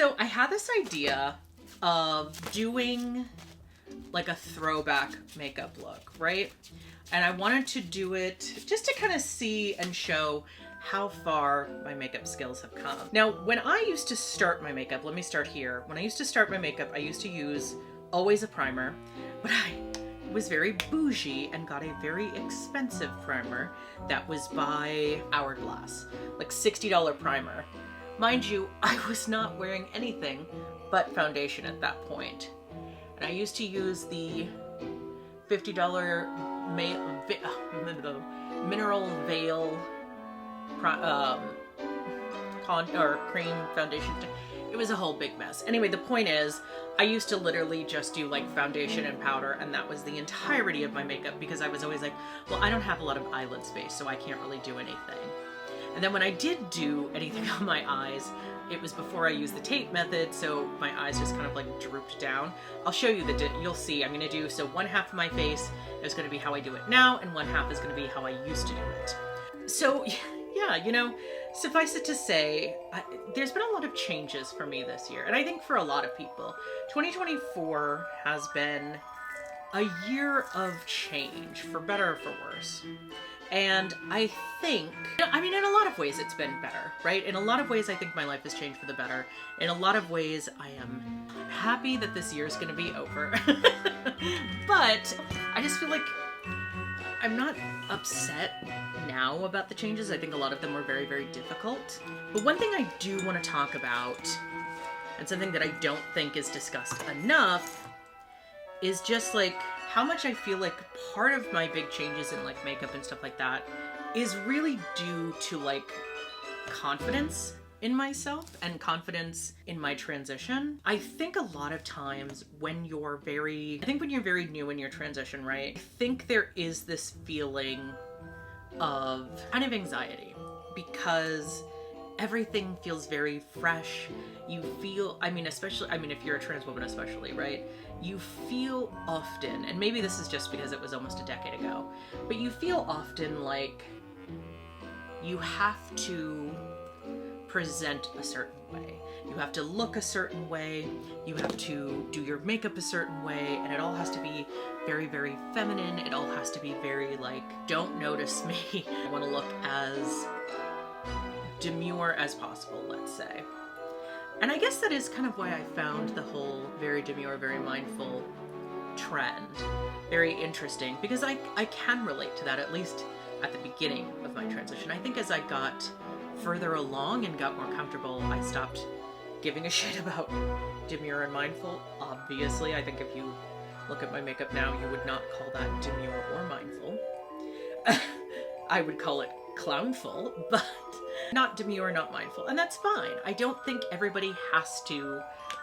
So I had this idea of doing like a throwback makeup look, right? And I wanted to do it just to kind of see and show how far my makeup skills have come. Now, when I used to start my makeup, let me start here. When I used to start my makeup, I used to use always a primer, but I was very bougie and got a very expensive primer that was by Hourglass, like $60 primer. Mind you, I was not wearing anything but foundation at that point. And I used to use the $50 Mineral Veil cream foundation. It was a whole big mess. Anyway, the point is, I used to literally just do like foundation and powder, and that was the entirety of my makeup because I was always like, well, I don't have a lot of eyelid space, so I can't really do anything. And then when I did do anything on my eyes, it was before I used the tape method, so my eyes just kind of like drooped down. I'll show you you'll see. I'm gonna do, so one half of my face is gonna be how I do it now, and one half is gonna be how I used to do it. So yeah, you know, suffice it to say, there's been a lot of changes for me this year, and I think for a lot of people. 2024 has been a year of change, for better or for worse. And I think, I mean, in a lot of ways it's been better, right? In a lot of ways, I think my life has changed for the better. In a lot of ways, I am happy that this year is going to be over. But I just feel like I'm not upset now about the changes. I think a lot of them were very, very difficult. But one thing I do want to talk about, and something that I don't think is discussed enough, is just like how much I feel like part of my big changes in like makeup and stuff like that is really due to like confidence in myself and confidence in my transition. I think a lot of times when you're very new in your transition, right? I think there is this feeling of kind of anxiety because everything feels very fresh. You feel, if you're a trans woman especially, right? You feel often, and maybe this is just because it was almost a decade ago, but you feel often like you have to present a certain way. You have to look a certain way. You have to do your makeup a certain way, and it all has to be very, very feminine. It all has to be very like, don't notice me. I want to look as demure as possible, let's say. And I guess that is kind of why I found the whole very demure, very mindful trend very interesting, because I can relate to that, at least at the beginning of my transition. I think as I got further along and got more comfortable, I stopped giving a shit about demure and mindful. Obviously, I think if you look at my makeup now, you would not call that demure or mindful. I would call it clownful, but not demure, not mindful, and that's fine. I don't think everybody has to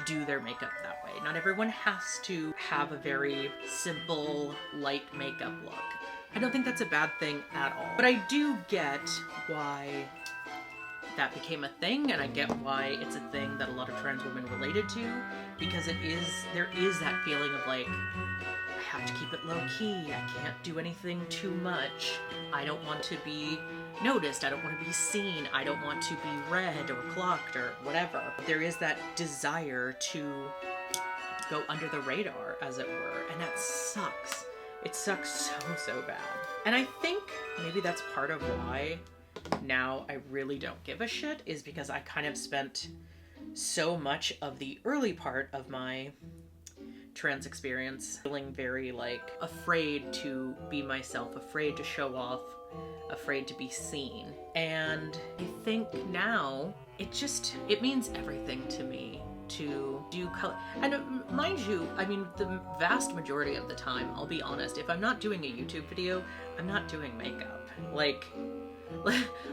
do their makeup that way. Not everyone has to have a very simple, light makeup look. I don't think that's a bad thing at all. But I do get why that became a thing, and I get why it's a thing that a lot of trans women related to, because there is that feeling of like, I have to keep it low key, I can't do anything too much, I don't want to be noticed, I don't want to be seen, I don't want to be read or clocked or whatever. There is that desire to go under the radar, as it were, and that sucks. It sucks so bad. And I think maybe that's part of why now I really don't give a shit, is because I kind of spent so much of the early part of my trans experience feeling very like afraid to be myself, afraid to show off, afraid to be seen. And I think now it means everything to me to do color. And mind you, I mean, the vast majority of the time, I'll be honest, if I'm not doing a YouTube video, I'm not doing makeup. Like,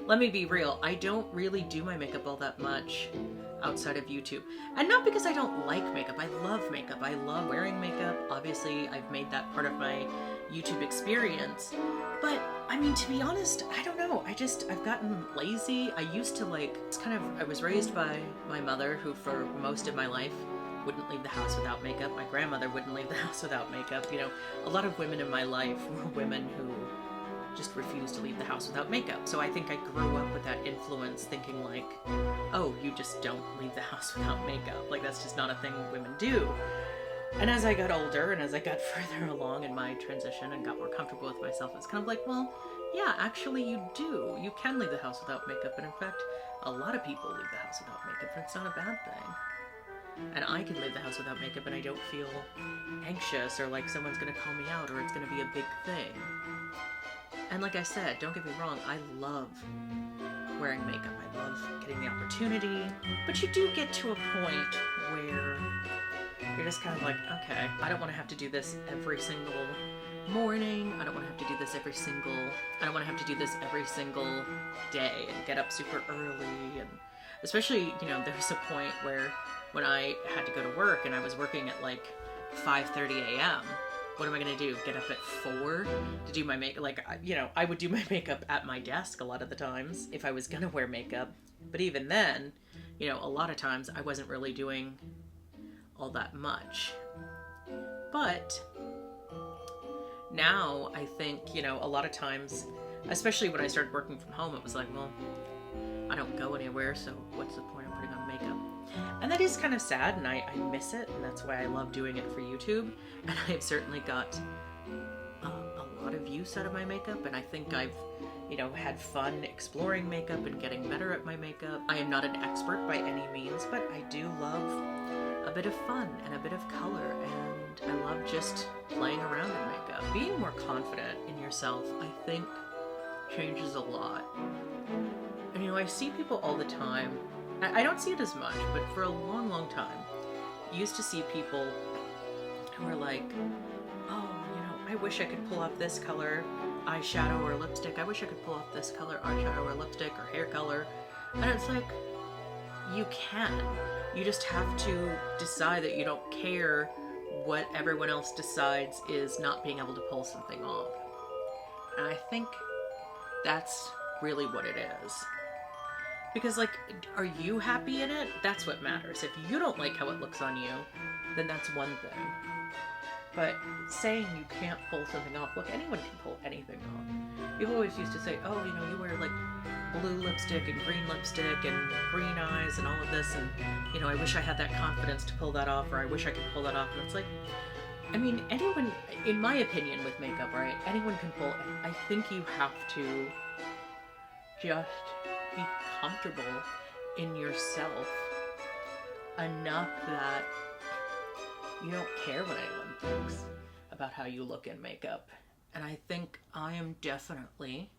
let me be real, I don't really do my makeup all that much outside of YouTube. And not because I don't like makeup. I love makeup. I love wearing makeup. Obviously, I've made that part of my YouTube experience. But, I mean, to be honest, I don't know. I've gotten lazy. I used to I was raised by my mother, who for most of my life wouldn't leave the house without makeup. My grandmother wouldn't leave the house without makeup. You know, a lot of women in my life were women who just refuse to leave the house without makeup. So I think I grew up with that influence, thinking like, oh, you just don't leave the house without makeup. Like, that's just not a thing women do. And as I got older and as I got further along in my transition and got more comfortable with myself, it's kind of like, well, yeah, actually you do. You can leave the house without makeup. And in fact, a lot of people leave the house without makeup, and it's not a bad thing. And I can leave the house without makeup and I don't feel anxious or like someone's gonna call me out or it's gonna be a big thing. And like I said, don't get me wrong, I love wearing makeup. I love getting the opportunity. But you do get to a point where you're just kind of like, okay, I don't want to have to do this every single morning. I don't want to have to do this every single day and get up super early. And especially, you know, there's a point where when I had to go to work and I was working at like 5:30 a.m., what am I going to do? Get up at 4 to do my makeup? Like, you know, I would do my makeup at my desk a lot of the times if I was going to wear makeup. But even then, you know, a lot of times I wasn't really doing all that much. But now I think, you know, a lot of times, especially when I started working from home, it was like, well, I don't go anywhere, so what's the point of putting on makeup? And that is kind of sad, and I miss it, and that's why I love doing it for YouTube. And I've certainly got a lot of use out of my makeup, and I think I've, you know, had fun exploring makeup and getting better at my makeup. I am not an expert by any means, but I do love a bit of fun and a bit of color, and I love just playing around in makeup. Being more confident in yourself, I think, changes a lot. And, you know, I see people all the time. I don't see it as much, but for a long, long time, I used to see people who were like, oh, you know, I wish I could pull off this color eyeshadow or lipstick. I wish I could pull off this color eyeshadow or lipstick or hair color. And it's like, you can. You just have to decide that you don't care what everyone else decides is not being able to pull something off. And I think that's really what it is. Because, like, are you happy in it? That's what matters. If you don't like how it looks on you, then that's one thing. But saying you can't pull something off, look, anyone can pull anything off. People always used to say, oh, you know, you wear, like, blue lipstick and green lipstick and green eyes and all of this, and, you know, I wish I had that confidence to pull that off, or I wish I could pull that off. And it's like, I mean, anyone, in my opinion with makeup, right, anyone can pull it. I think you have to just be comfortable in yourself enough that you don't care what anyone thinks about how you look in makeup. And I think I am definitely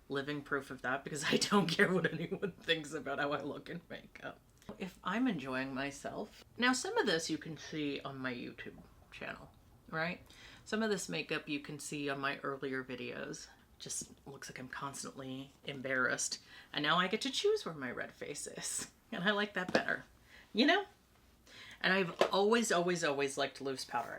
living proof of that, because I don't care what anyone thinks about how I look in makeup. If I'm enjoying myself, now some of this you can see on my YouTube channel, right? Some of this makeup you can see on my earlier videos. Just looks like I'm constantly embarrassed. And now I get to choose where my red face is. And I like that better, you know? And I've always, always, always liked loose powder.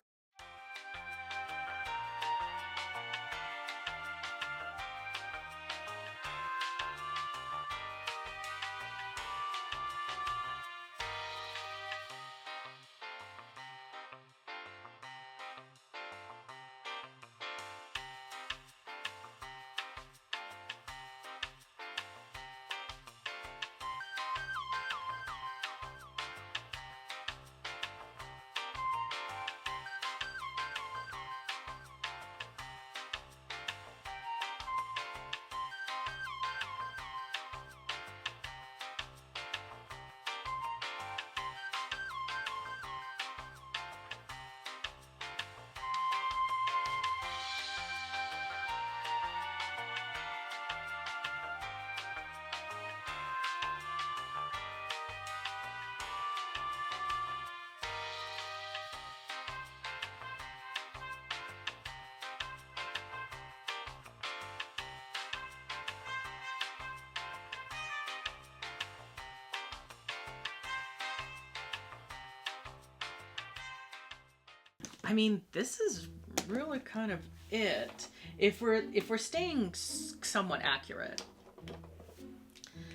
I mean, this is really kind of it. If we're staying somewhat accurate,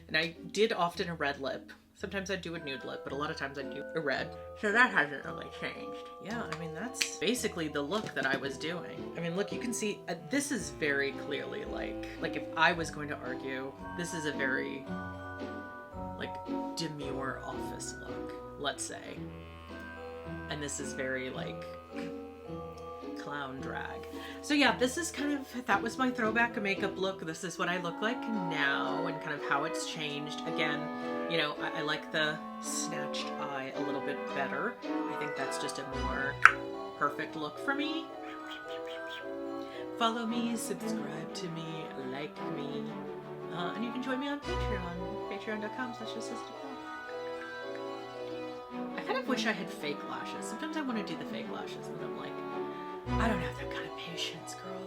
and I did often a red lip Sometimes I do a nude lip, but a lot of times I do a red. So that hasn't really changed. Yeah, I mean, that's basically the look that I was doing. I mean, look, you can see, this is very clearly like if I was going to argue, this is a very, like, demure office look, let's say. And this is very, like, clown drag. So yeah, this is kind of, that was my throwback makeup look. This is what I look like now and kind of how it's changed. Again, you know, I like the snatched eye a little bit better. I think that's just a more perfect look for me. Follow me, subscribe to me, like me, and you can join me on Patreon, patreon.com/NarcissaDeville. I kind of wish I had fake lashes. Sometimes I want to do the fake lashes and I'm like, I don't have that kind of patience, girl.